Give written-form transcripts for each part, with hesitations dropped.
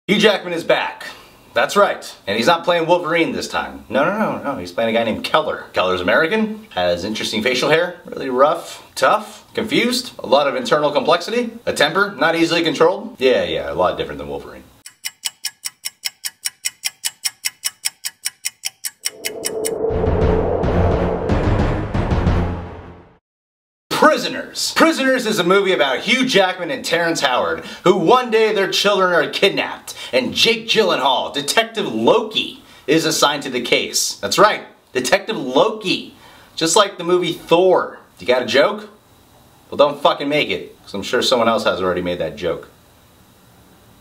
Hugh Jackman is back. That's right. And he's not playing Wolverine this time. No. He's playing a guy named Keller. Keller's American, has interesting facial hair, really rough, tough, confused, a lot of internal complexity, a temper not easily controlled. Yeah, a lot different than Wolverine. Prisoners. Prisoners is a movie about Hugh Jackman and Terrence Howard, who one day their children are kidnapped, and Jake Gyllenhaal, Detective Loki, is assigned to the case. That's right, Detective Loki. Just like the movie Thor. You got a joke? Well, don't fucking make it, because I'm sure someone else has already made that joke.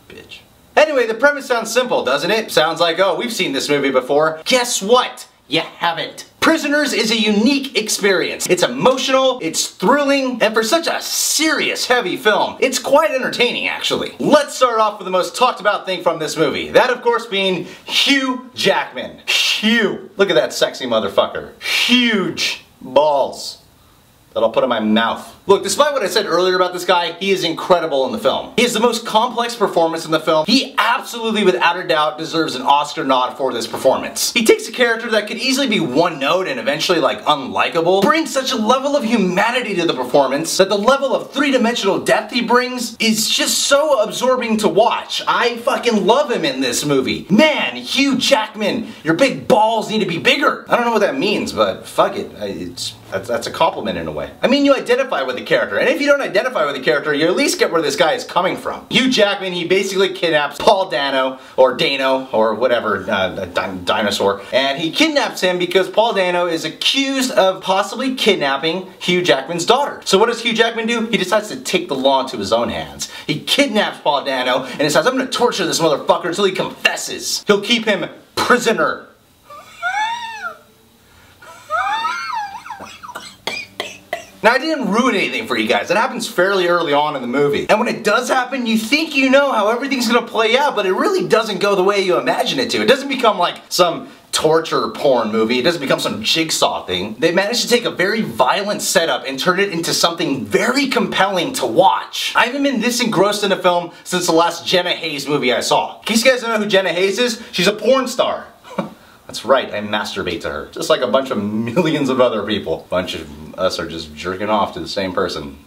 Bitch. Anyway, the premise sounds simple, doesn't it? Sounds like, oh, we've seen this movie before. Guess what? You haven't. Prisoners is a unique experience. It's emotional, it's thrilling, and for such a serious, heavy film, it's quite entertaining, actually. Let's start off with the most talked about thing from this movie. That, of course, being Hugh Jackman. Hugh. Look at that sexy motherfucker. Huge balls that I'll put in my mouth. Look, despite what I said earlier about this guy, he is incredible in the film. He has the most complex performance in the film. He absolutely, without a doubt, deserves an Oscar nod for this performance. He takes a character that could easily be one note and eventually, like, unlikable, brings such a level of humanity to the performance that the level of three-dimensional depth he brings is just so absorbing to watch. I fucking love him in this movie. Man, Hugh Jackman, your big balls need to be bigger. I don't know what that means, but fuck it. That's a compliment in a way. I mean, you identify with the character, and if you don't identify with the character, you at least get where this guy is coming from. Hugh Jackman, he basically kidnaps Paul Dano, or whatever, dinosaur, and he kidnaps him because Paul Dano is accused of possibly kidnapping Hugh Jackman's daughter. So what does Hugh Jackman do? He decides to take the law into his own hands. He kidnaps Paul Dano and decides, I'm gonna torture this motherfucker until he confesses. He'll keep him prisoner. Now, I didn't ruin anything for you guys. It happens fairly early on in the movie. And when it does happen, you think you know how everything's gonna play out, but it really doesn't go the way you imagine it to. It doesn't become like some torture porn movie. It doesn't become some jigsaw thing. They managed to take a very violent setup and turn it into something very compelling to watch. I haven't been this engrossed in a film since the last Jenna Hayes movie I saw. In case you guys don't know who Jenna Hayes is, she's a porn star. That's right, I masturbate to her. Just like a bunch of millions of other people. A bunch of us are just jerking off to the same person.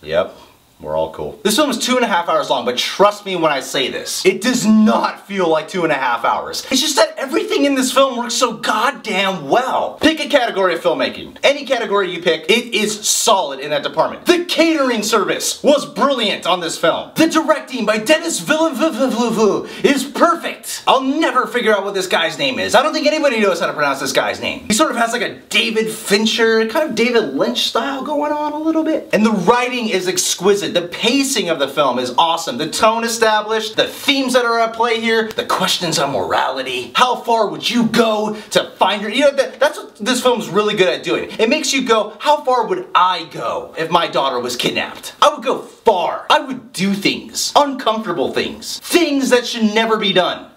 Yep. We're all cool. This film is 2.5 hours long, but trust me when I say this. It does not feel like 2.5 hours. It's just that everything in this film works so goddamn well. Pick a category of filmmaking. Any category you pick, it is solid in that department. The catering service was brilliant on this film. The directing by Denis Villeneuve is perfect. I'll never figure out what this guy's name is. I don't think anybody knows how to pronounce this guy's name. He sort of has like a David Fincher, kind of David Lynch style going on a little bit. And the writing is exquisite. The pacing of the film is awesome. The tone established, the themes that are at play here, the questions on morality. How far would you go to find your... You know, that's what this film's really good at doing. It makes you go, how far would I go if my daughter was kidnapped? I would go far. I would do things. Uncomfortable things. Things that should never be done.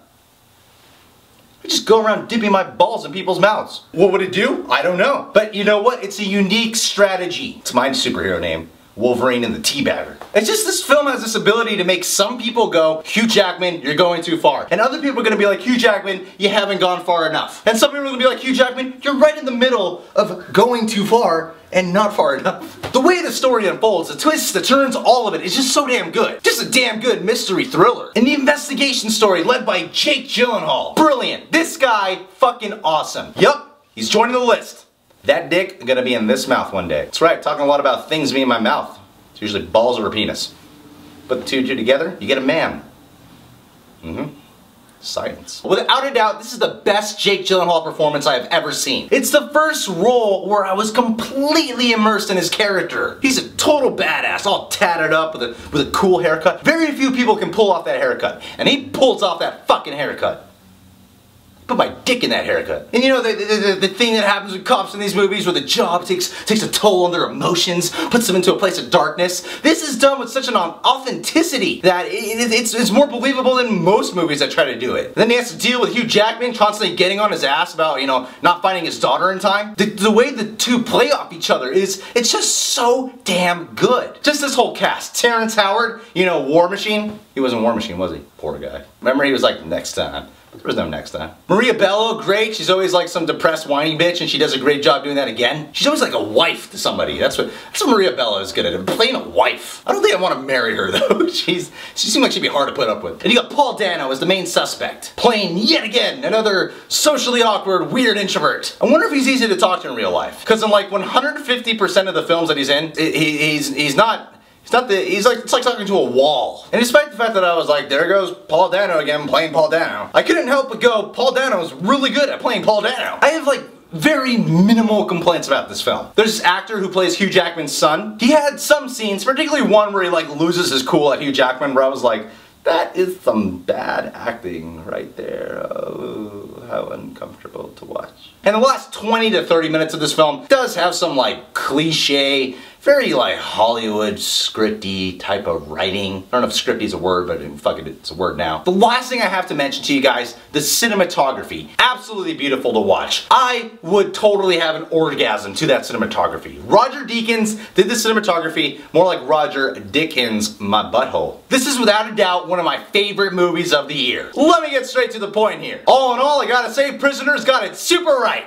I just go around dipping my balls in people's mouths. What would it do? I don't know. But you know what? It's a unique strategy. It's my superhero name. Wolverine and the Teabagger. It's just this film has this ability to make some people go, Hugh Jackman, you're going too far. And other people are gonna be like, Hugh Jackman, you haven't gone far enough. And some people are gonna be like, Hugh Jackman, you're right in the middle of going too far and not far enough. The way the story unfolds, the twists, the turns, all of it is just so damn good. Just a damn good mystery thriller. And the investigation story led by Jake Gyllenhaal. Brilliant. This guy, fucking awesome. Yup, he's joining the list. That dick gonna be in this mouth one day. That's right, talking a lot about things being in my mouth. It's usually balls or a penis. Put the two together, you get a man. Science. Without a doubt, this is the best Jake Gyllenhaal performance I have ever seen. It's the first role where I was completely immersed in his character. He's a total badass, all tatted up with a cool haircut. Very few people can pull off that haircut, and he pulls off that fucking haircut. Put my dick in that haircut. And you know, the thing that happens with cops in these movies where the job takes a toll on their emotions, puts them into a place of darkness. This is done with such an authenticity that it's more believable than most movies that try to do it. And then he has to deal with Hugh Jackman constantly getting on his ass about, you know, not finding his daughter in time. The way the two play off each other it's just so damn good. Just this whole cast. Terrence Howard, you know, War Machine. He wasn't War Machine, was he? Poor guy. Remember, he was like, next time. There was no next time. Maria Bello, great. She's always like some depressed, whiny bitch, and she does a great job doing that again. She's always like a wife to somebody. That's what Maria Bello is good at, playing a wife. I don't think I want to marry her though. She seemed like she'd be hard to put up with. And you got Paul Dano as the main suspect, playing yet again another socially awkward, weird introvert. I wonder if he's easy to talk to in real life. Because in like 150% of the films that he's in, it's like talking to a wall. And despite the fact that I was like, there goes Paul Dano again, playing Paul Dano, I couldn't help but go, Paul Dano is really good at playing Paul Dano. I have like very minimal complaints about this film. There's this actor who plays Hugh Jackman's son. He had some scenes, particularly one where he like loses his cool at Hugh Jackman, where I was like, that is some bad acting right there. Oh, how uncomfortable to watch. And the last 20 to 30 minutes of this film does have some like cliche, very like Hollywood scripty type of writing. I don't know if scripty is a word, but fuck it, it's a word now. The last thing I have to mention to you guys, the cinematography. Absolutely beautiful to watch. I would totally have an orgasm to that cinematography. Roger Deakins did the cinematography more like Roger Dickens' my butthole. This is without a doubt one of my favorite movies of the year. Let me get straight to the point here. All in all, I gotta say, Prisoners got it super right.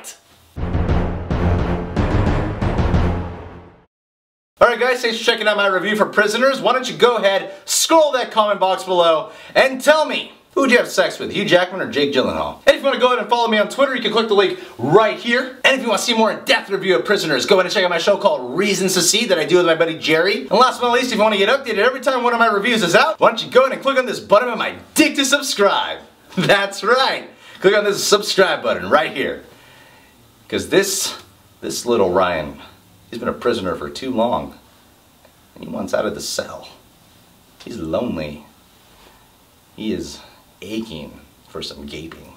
Alright guys, thanks for checking out my review for Prisoners. Why don't you go ahead, scroll that comment box below, and tell me, who would you have sex with, Hugh Jackman or Jake Gyllenhaal? And if you want to go ahead and follow me on Twitter, you can click the link right here. And if you want to see more in-depth review of Prisoners, go ahead and check out my show called Reasons to See that I do with my buddy Jerry. And last but not least, if you want to get updated every time one of my reviews is out, why don't you go ahead and click on this button on my dick to subscribe. That's right. Click on this subscribe button right here. Because this little Ryan, he's been a prisoner for too long. And he wants out of the cell. He's lonely. He is aching for some gaping.